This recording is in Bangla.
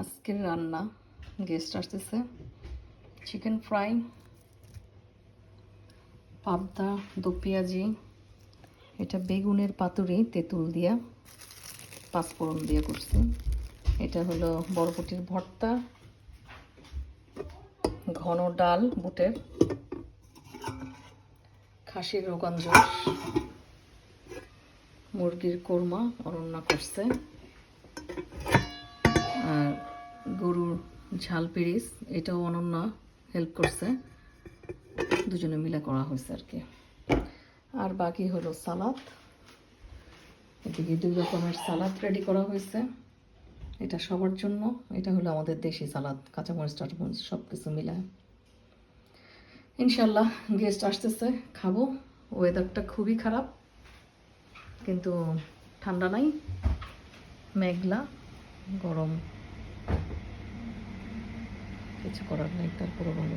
আজকের রান্না, গেস্ট আসতেছে, চিকেন ফ্রাই, পাবদা দো পেঁয়াজি, এটা বেগুনের পাতুরি তেঁতুল দিয়া পাঁচফোড়ন দিয়ে করছি, এটা হলো বরবটির ভর্তা, ঘন ডাল বুটের, খাসির রোগান জোশ, মুরগির কোরমা অরণ্যা করছে, আর গরুর ঝাল পিরিস এটাও অনন্যা হেল্প করছে, দুজনে মিলে করা হয়েছে আর কি। আর বাকি হলো সালাদ, এদিকে 2 রকমের সালাদ রেডি করা হয়েছে, এটা সবার জন্য। এটা হলো আমাদের দেশি সালাদ, কাঁচামরিচ টাচামরিচ সব কিছু মিলায়। ইনশাল্লাহ গেস্ট আসতেছে, খাবো। ওয়েদারটা খুবই খারাপ, কিন্তু ঠান্ডা নাই, মেঘলা, গরম, কিছু করার নেই, তারপরে ভালো।